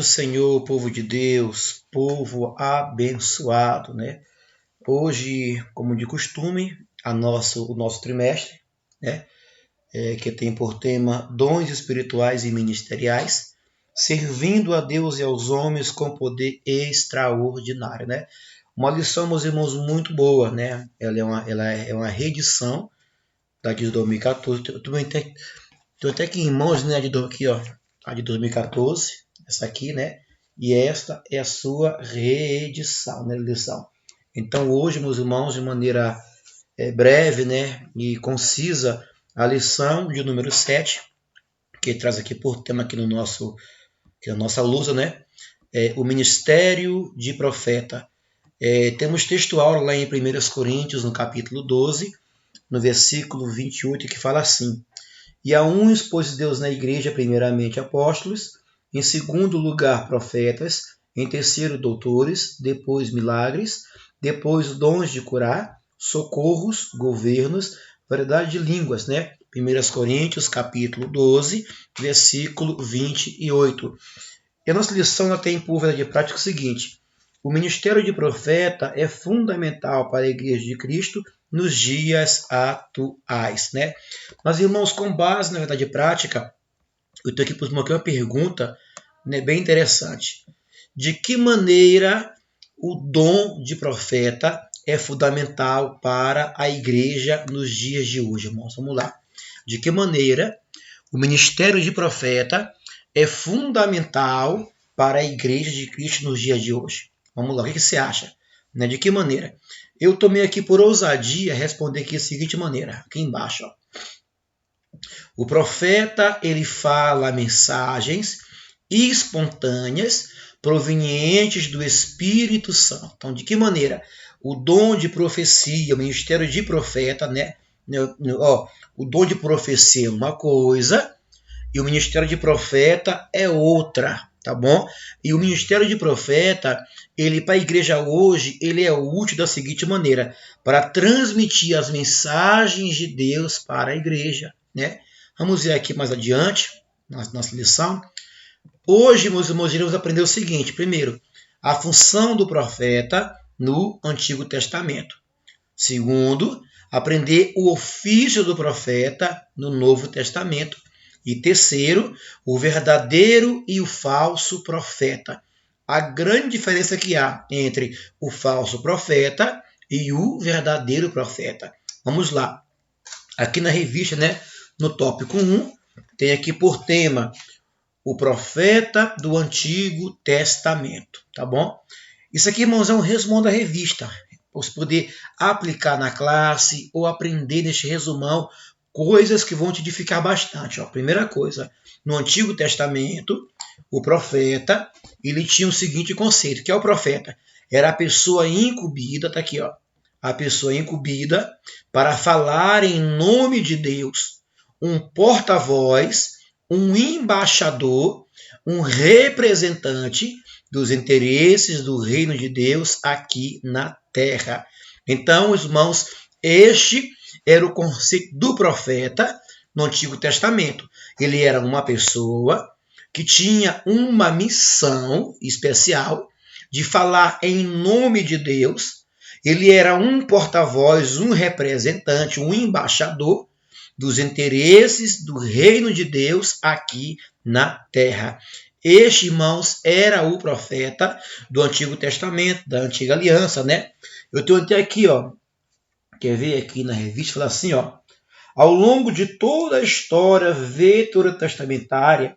Senhor, povo de Deus, povo abençoado, né? Hoje, como de costume, o nosso trimestre, né? Que tem por tema dons espirituais e ministeriais, servindo a Deus e aos homens com poder extraordinário, né? Uma lição, meus irmãos, muito boa, né? Ela é uma reedição da de 2014. Tô até aqui em mãos, né? Aqui, ó, a de 2014, essa aqui, né? E esta é a sua reedição, né? Lição. Então, hoje, meus irmãos, de maneira breve, né? E concisa, a lição de número 7, que traz aqui por tema aqui no nosso, que é a nossa lousa, né? O ministério de profeta. Temos textual lá em 1 Coríntios, no capítulo 12, no versículo 28, que fala assim: E a uns pôs Deus na igreja, primeiramente apóstolos, em segundo lugar profetas, em terceiro doutores, depois milagres, depois dons de curar, socorros, governos, variedade de línguas, né? 1 Coríntios, capítulo 12, versículo 28. E a nossa lição tem por verdade prática o seguinte: o ministério de profeta é fundamental para a Igreja de Cristo nos dias atuais, né? Mas, irmãos, com base na verdade prática, eu estou aqui para uma pergunta, né, bem interessante. De que maneira o dom de profeta é fundamental para a igreja nos dias de hoje, irmãos? Vamos lá. De que maneira o ministério de profeta é fundamental para a igreja de Cristo nos dias de hoje? Vamos lá, o que você acha? Né? De que maneira? Eu tomei aqui por ousadia responder aqui da seguinte maneira, aqui embaixo. Ó. O profeta, ele fala mensagens espontâneas provenientes do Espírito Santo. Então, de que maneira? O dom de profecia, o ministério de profeta, né? O dom de profecia é uma coisa e o ministério de profeta é outra, tá bom? E o ministério de profeta, ele para a igreja hoje, ele é útil da seguinte maneira: para transmitir as mensagens de Deus para a igreja, né? Vamos ver aqui mais adiante, na nossa lição. Hoje, meus irmãos, iremos aprender o seguinte. Primeiro, a função do profeta no Antigo Testamento. Segundo, aprender o ofício do profeta no Novo Testamento. E terceiro, o verdadeiro e o falso profeta. A grande diferença que há entre o falso profeta e o verdadeiro profeta. Vamos lá. Aqui na revista, né, no tópico 1, tem aqui por tema o profeta do Antigo Testamento, tá bom? Isso aqui, irmãos, é um resumão da revista, para você poder aplicar na classe ou aprender neste resumão coisas que vão te edificar bastante. Ó. Primeira coisa, no Antigo Testamento, o profeta, ele tinha o seguinte conceito, que é o profeta, era a pessoa incumbida, tá aqui, ó, a pessoa incumbida para falar em nome de Deus, um porta-voz, um embaixador, um representante dos interesses do reino de Deus aqui na terra. Então, irmãos, este era o conceito do profeta no Antigo Testamento. Ele era uma pessoa que tinha uma missão especial de falar em nome de Deus. Ele era um porta-voz, um representante, um embaixador dos interesses do reino de Deus aqui na terra. Este, irmãos, era o profeta do Antigo Testamento, da Antiga Aliança, né? Eu tenho até aqui, ó, quer ver aqui na revista, fala assim, ó, ao longo de toda a história veterotestamentária,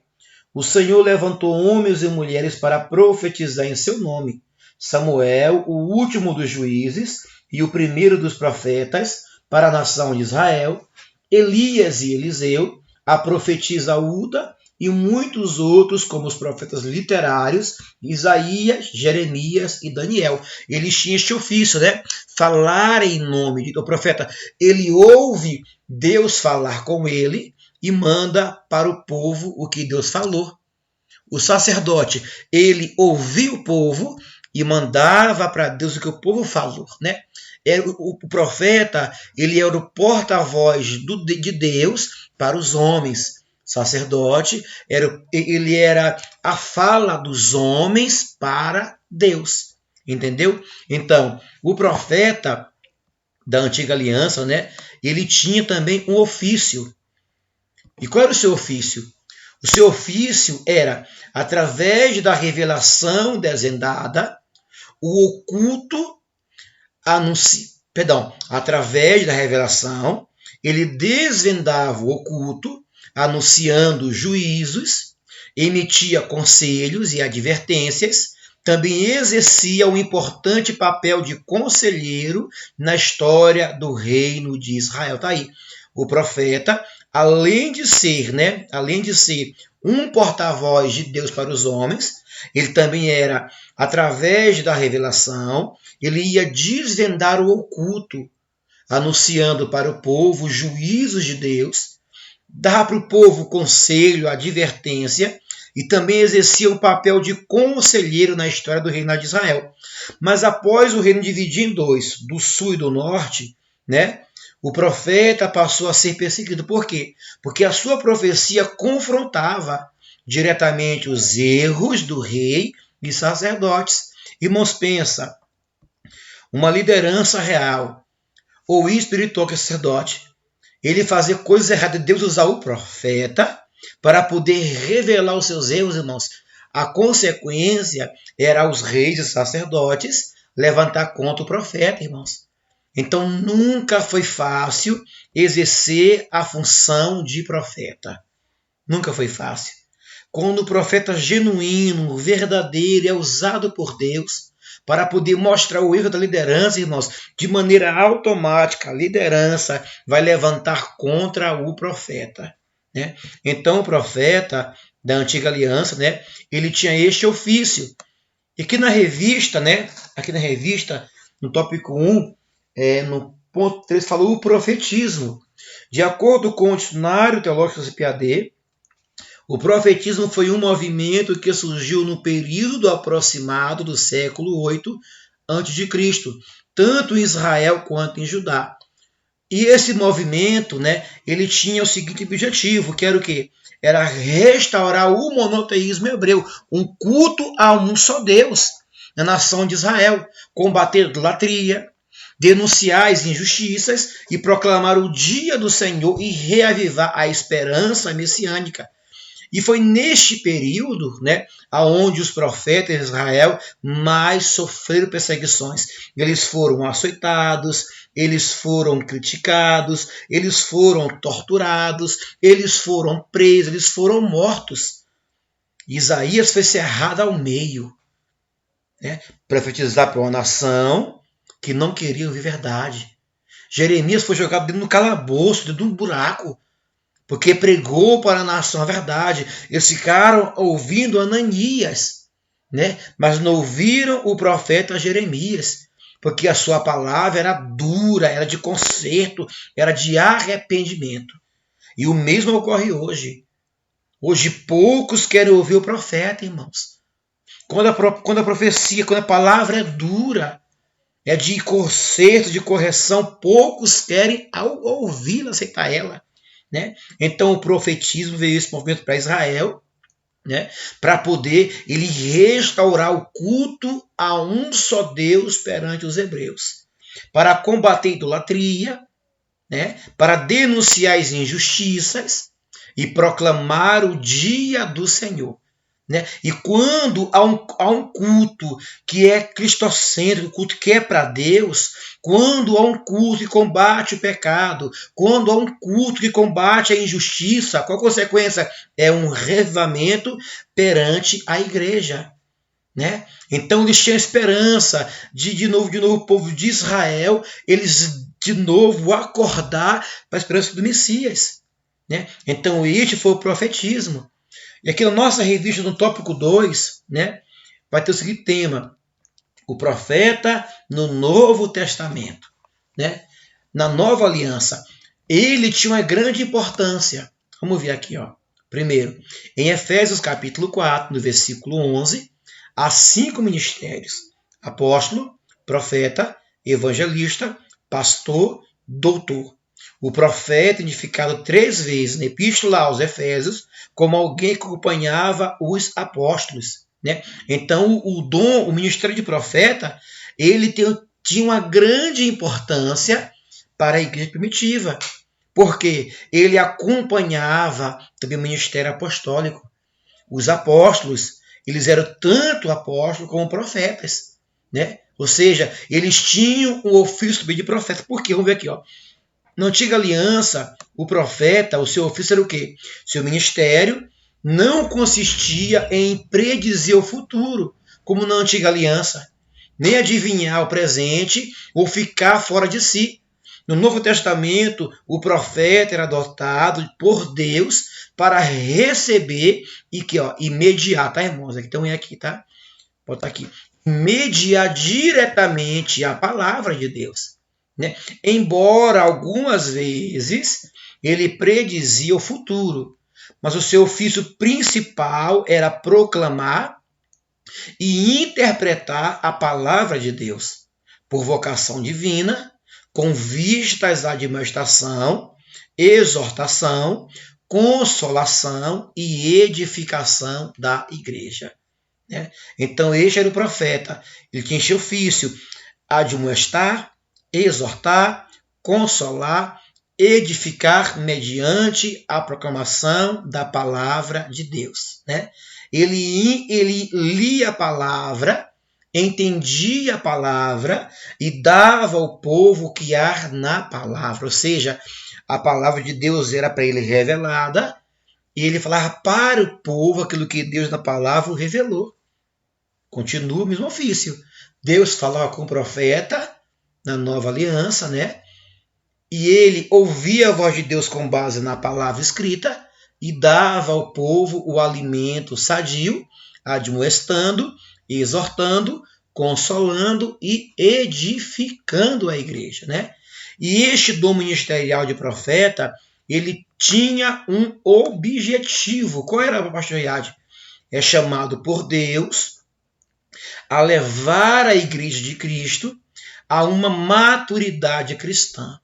o Senhor levantou homens e mulheres para profetizar em seu nome. Samuel, o último dos juízes e o primeiro dos profetas para a nação de Israel, Elias e Eliseu, a profetisa Uda e muitos outros, como os profetas literários, Isaías, Jeremias e Daniel. Eles tinham este ofício, né? Falar em nome de Deus. O profeta, ele ouve Deus falar com ele e manda para o povo o que Deus falou. O sacerdote, ele ouvia o povo e mandava para Deus o que o povo falou, né? O profeta, ele era o porta-voz de Deus para os homens. sacerdote, ele era a fala dos homens para Deus. Entendeu? Então, o profeta da antiga aliança, né, ele tinha também um ofício. E qual era o seu ofício? O seu ofício era, através da revelação desvendada, o oculto através da revelação, ele desvendava o oculto, anunciando juízos, emitia conselhos e advertências, também exercia um importante papel de conselheiro na história do reino de Israel. Está aí. O profeta, além de ser um porta-voz de Deus para os homens, ele também era, através da revelação, ele ia desvendar o oculto, anunciando para o povo os juízos de Deus, dar para o povo conselho, advertência, e também exercia o papel de conselheiro na história do reino de Israel. Mas após o reino dividir em dois, do sul e do norte, né, o profeta passou a ser perseguido. Por quê? Porque a sua profecia confrontava diretamente os erros do rei e sacerdotes. Irmãos, pensa, uma liderança real ou espiritual que é sacerdote, ele fazer coisas erradas, Deus usar o profeta para poder revelar os seus erros, irmãos. A consequência era os reis e sacerdotes levantar contra o profeta, irmãos. Então nunca foi fácil exercer a função de profeta. Nunca foi fácil. Quando o profeta genuíno, verdadeiro, é usado por Deus para poder mostrar o erro da liderança, irmãos, de maneira automática, a liderança vai levantar contra o profeta. Né? Então o profeta da antiga aliança, né, ele tinha este ofício. E aqui na revista, no tópico 1, no ponto 3, falou o profetismo. De acordo com o dicionário teológico CPAD, o profetismo foi um movimento que surgiu no período aproximado do século 8 a.C., tanto em Israel quanto em Judá. E esse movimento, né, ele tinha o seguinte objetivo, que era o quê? Era restaurar o monoteísmo hebreu, um culto a um só Deus na nação de Israel, combater a idolatria, denunciar as injustiças e proclamar o dia do Senhor e reavivar a esperança messiânica. E foi neste período, né, onde os profetas de Israel mais sofreram perseguições. Eles foram açoitados, eles foram criticados, eles foram torturados, eles foram presos, eles foram mortos. Isaías foi cerrado ao meio, né, profetizar para uma nação que não queria ouvir verdade. Jeremias foi jogado dentro do calabouço, dentro de um buraco, porque pregou para a nação a verdade. Eles ficaram ouvindo Ananias, né? Mas não ouviram o profeta Jeremias, porque a sua palavra era dura, era de conserto, era de arrependimento. E o mesmo ocorre hoje. Hoje poucos querem ouvir o profeta, irmãos. Quando a profecia, quando a palavra é dura, é de conserto, de correção, poucos querem ouvi-la, aceitar ela. Né? Então o profetismo veio esse movimento para Israel, né? Para poder ele restaurar o culto a um só Deus perante os hebreus, para combater a idolatria, né? Para denunciar as injustiças e proclamar o dia do Senhor. Né? E quando há um culto que é cristocêntrico, culto que é para Deus, quando há um culto que combate o pecado, quando há um culto que combate a injustiça, qual a consequência? É um revivamento perante a igreja. Né? Então eles tinham esperança de novo o povo de Israel, eles de novo acordar para a esperança do Messias. Né? Então este foi o profetismo. E aqui na nossa revista, no tópico 2, né, vai ter o seguinte tema: o profeta no Novo Testamento. Né? Na Nova Aliança, ele tinha uma grande importância. Vamos ver aqui. Ó. Primeiro, em Efésios capítulo 4, no versículo 11, há 5 ministérios: apóstolo, profeta, evangelista, pastor, doutor. O profeta é identificado 3 vezes na Epístola aos Efésios como alguém que acompanhava os apóstolos, né? Então, o dom, o ministério de profeta, ele tinha uma grande importância para a igreja primitiva, porque ele acompanhava também o ministério apostólico. Os apóstolos, eles eram tanto apóstolos como profetas, né? Ou seja, eles tinham o ofício de profeta. Por quê? Vamos ver aqui, ó. Na antiga aliança, o profeta, o seu ofício era o quê? Seu ministério não consistia em predizer o futuro, como na antiga aliança, nem adivinhar o presente ou ficar fora de si. No Novo Testamento, o profeta era adotado por Deus para receber e mediar, tá, irmãos? Aqui também aqui, tá? Botar aqui. Mediar diretamente a palavra de Deus, né? Embora algumas vezes ele predizia o futuro, mas o seu ofício principal era proclamar e interpretar a palavra de Deus, por vocação divina, com vistas à admoestação, exortação, consolação e edificação da igreja, né? Então, este era o profeta. Ele tinha esse ofício: admoestar, exortar, consolar, edificar mediante a proclamação da palavra de Deus, né? Ele lia a palavra, entendia a palavra e dava ao povo o que há na palavra. Ou seja, a palavra de Deus era para ele revelada e ele falava para o povo aquilo que Deus na palavra revelou. Continua o mesmo ofício. Deus falava com o profeta na nova aliança, né? E ele ouvia a voz de Deus com base na palavra escrita e dava ao povo o alimento sadio, admoestando, exortando, consolando e edificando a igreja, né? E este dom ministerial de profeta, ele tinha um objetivo. Qual era, pastor Riad? É chamado por Deus a levar a igreja de Cristo a uma maturidade cristã.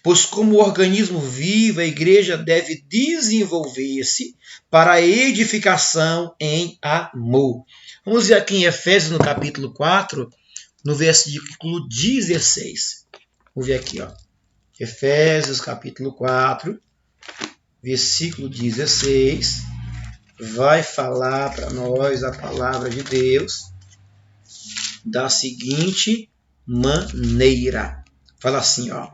Pois como organismo vivo, a igreja deve desenvolver-se para a edificação em amor. Vamos ver aqui em Efésios, no capítulo 4, no versículo 16. Vamos ver aqui, ó. Efésios, capítulo 4, versículo 16. Vai falar para nós a palavra de Deus da seguinte maneira. Fala assim, ó: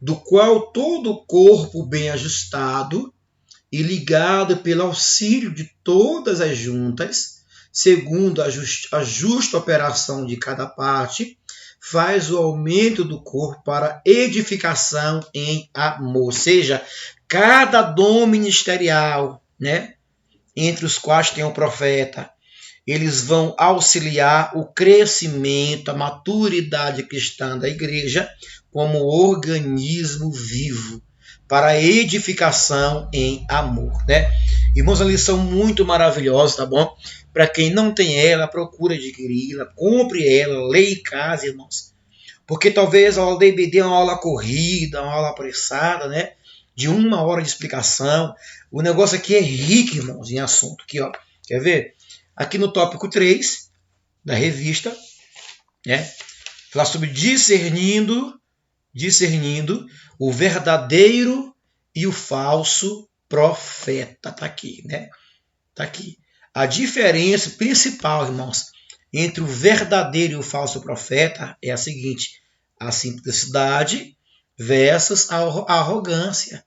do qual todo o corpo bem ajustado e ligado pelo auxílio de todas as juntas, segundo a justa operação de cada parte, faz o aumento do corpo para edificação em amor. Ou seja, cada dom ministerial, né, entre os quais tem o profeta, eles vão auxiliar o crescimento, a maturidade cristã da igreja como organismo vivo, para a edificação em amor, né? Irmãos, a lição muito maravilhosa, tá bom? Para quem não tem ela, procura adquiri-la, compre ela, leia em casa, irmãos. Porque talvez a aula da IBD é uma aula corrida, uma aula apressada, né? De 1 hora de explicação. O negócio aqui é rico, irmãos, em assunto. Aqui, ó. Quer ver? Aqui no tópico 3 da revista, né? Falar sobre discernindo o verdadeiro e o falso profeta. Tá aqui, né? Tá aqui. A diferença principal, irmãos, entre o verdadeiro e o falso profeta é a seguinte: a simplicidade versus a arrogância.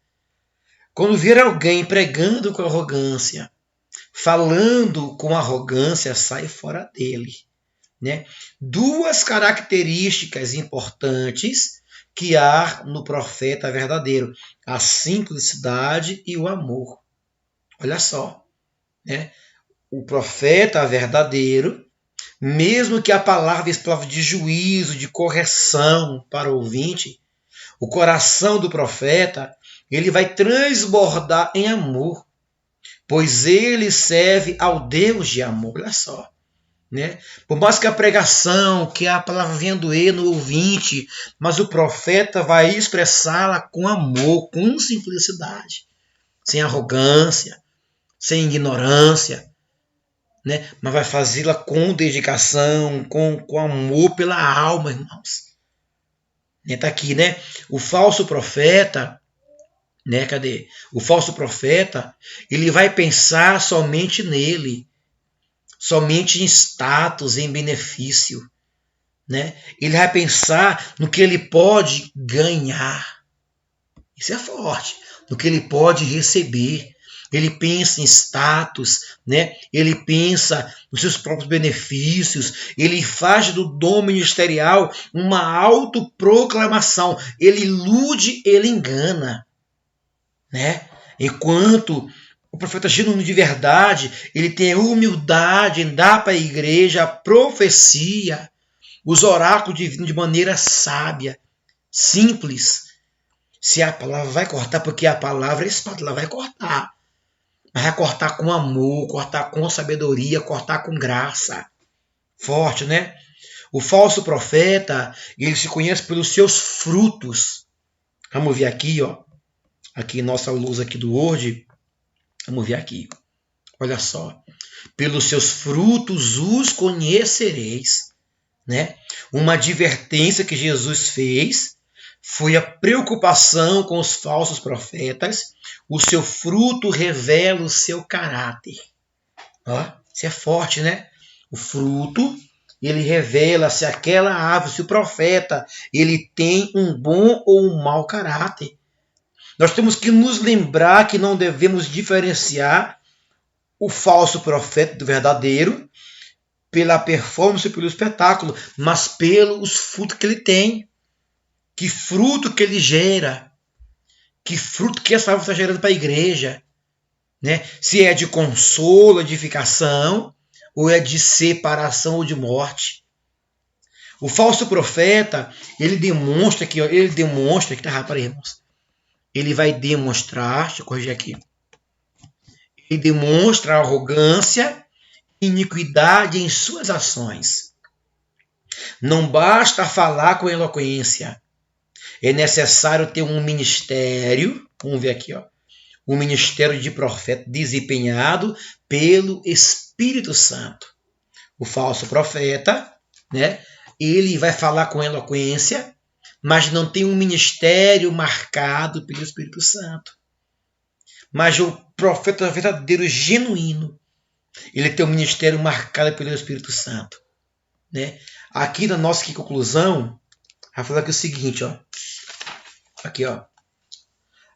Quando vir alguém pregando com arrogância, falando com arrogância, sai fora dele, né? 2 características importantes que há no profeta verdadeiro: a simplicidade e o amor. Olha só, né? O profeta verdadeiro, mesmo que a palavra seja palavra de juízo, de correção para o ouvinte, o coração do profeta, ele vai transbordar em amor, pois ele serve ao Deus de amor. Olha só, né? Por mais que a pregação, que a palavra venha doer no ouvinte, mas o profeta vai expressá-la com amor, com simplicidade, sem arrogância, sem ignorância, né? Mas vai fazê-la com dedicação, com amor pela alma, irmãos. Está aqui, né? O falso profeta, né? Cadê? O falso profeta, ele vai pensar somente nele, somente em status, em benefício, né? Ele vai pensar no que ele pode ganhar. Isso é forte. No que ele pode receber. Ele pensa em status, né? Ele pensa nos seus próprios benefícios. Ele faz do dom ministerial uma autoproclamação. Ele ilude, ele engana, né? Enquanto o profeta genuíno de verdade, ele tem a humildade em dar para a igreja a profecia, os oráculos divinos de maneira sábia, simples. Se a palavra vai cortar, porque a palavra é espada, ela vai cortar. Mas vai cortar com amor, cortar com sabedoria, cortar com graça. Forte, né? O falso profeta, ele se conhece pelos seus frutos. Vamos ver aqui, ó. Aqui, nossa luz aqui do Word. Vamos ver aqui. Olha só. Pelos seus frutos os conhecereis. Né? Uma advertência que Jesus fez foi a preocupação com os falsos profetas. O seu fruto revela o seu caráter. Ó, isso é forte, né? O fruto, ele revela se aquela árvore, se o profeta, ele tem um bom ou um mau caráter. Nós temos que nos lembrar que não devemos diferenciar o falso profeta do verdadeiro pela performance, pelo espetáculo, mas pelos frutos que ele tem. Que fruto que ele gera. Que fruto que essa árvore está gerando para a igreja. Né? Se é de consolo, edificação, ou é de separação ou de morte. O falso profeta, ele demonstra que irmãos. Ele vai demonstrar, deixa eu corrigir aqui. Ele demonstra arrogância, iniquidade em suas ações. Não basta falar com eloquência. É necessário ter um ministério, vamos ver aqui, ó, um ministério de profeta desempenhado pelo Espírito Santo. O falso profeta, né, ele vai falar com eloquência, mas não tem um ministério marcado pelo Espírito Santo. Mas o profeta verdadeiro, genuíno, ele tem um ministério marcado pelo Espírito Santo. Né? Aqui na nossa conclusão, vai falar aqui o seguinte, ó. Aqui, ó.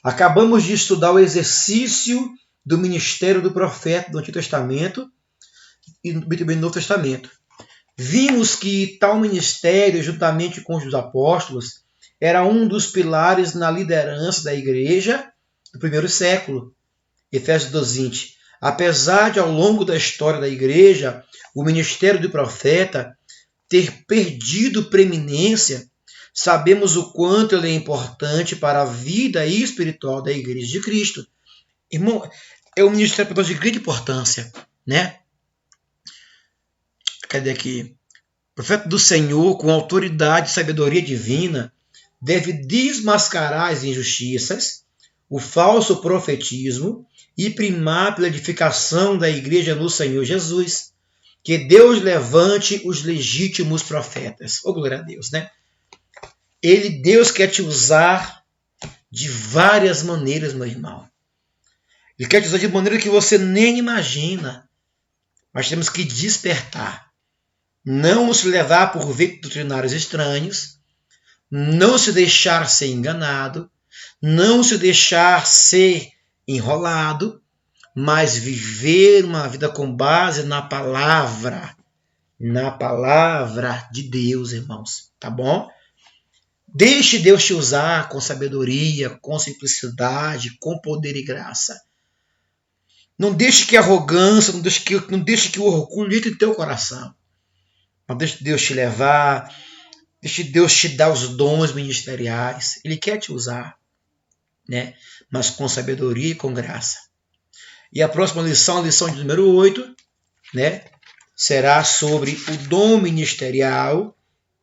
Acabamos de estudar o exercício do ministério do profeta do Antigo Testamento e também do Novo Testamento. Vimos que tal ministério, juntamente com os dos apóstolos, era um dos pilares na liderança da igreja do primeiro século. Efésios 2:20. Apesar de, ao longo da história da igreja, o ministério do profeta ter perdido preeminência, sabemos o quanto ele é importante para a vida espiritual da Igreja de Cristo. Irmão, é um ministério de grande importância, né? Cadê aqui? O profeta do Senhor, com autoridade e sabedoria divina, deve desmascarar as injustiças, o falso profetismo e primar pela edificação da igreja no Senhor Jesus. Que Deus levante os legítimos profetas. Oh, glória a Deus, né? Deus quer te usar de várias maneiras, meu irmão. Ele quer te usar de maneira que você nem imagina. Mas temos que despertar. Não nos levar por ventos doutrinários estranhos. Não se deixar ser enganado. Não se deixar ser enrolado. Mas viver uma vida com base na palavra de Deus, irmãos, tá bom? Deixe Deus te usar com sabedoria, com simplicidade, com poder e graça. Não deixe que a arrogância, não deixe que o orgulho entre em teu coração. Mas deixe Deus te levar, deixe Deus te dar os dons ministeriais. Ele quer te usar, né? Mas com sabedoria e com graça. E a próxima lição, a lição de número 8, né? será sobre o dom ministerial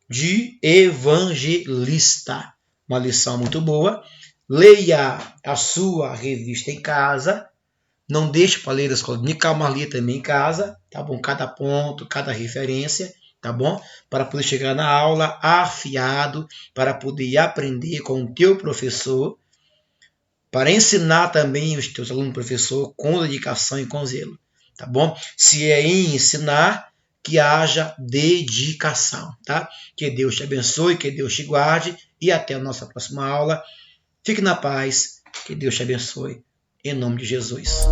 de evangelista. Uma lição muito boa. Leia a sua revista em casa. Não deixe para ler a escola dominical, mas leia também em casa, tá bom? Cada ponto, cada referência, tá bom? Para poder chegar na aula afiado, para poder aprender com o teu professor, para ensinar também os teus alunos, professor, com dedicação e com zelo, tá bom? Se é em ensinar, que haja dedicação, tá? Que Deus te abençoe, que Deus te guarde e até a nossa próxima aula. Fique na paz, que Deus te abençoe, em nome de Jesus.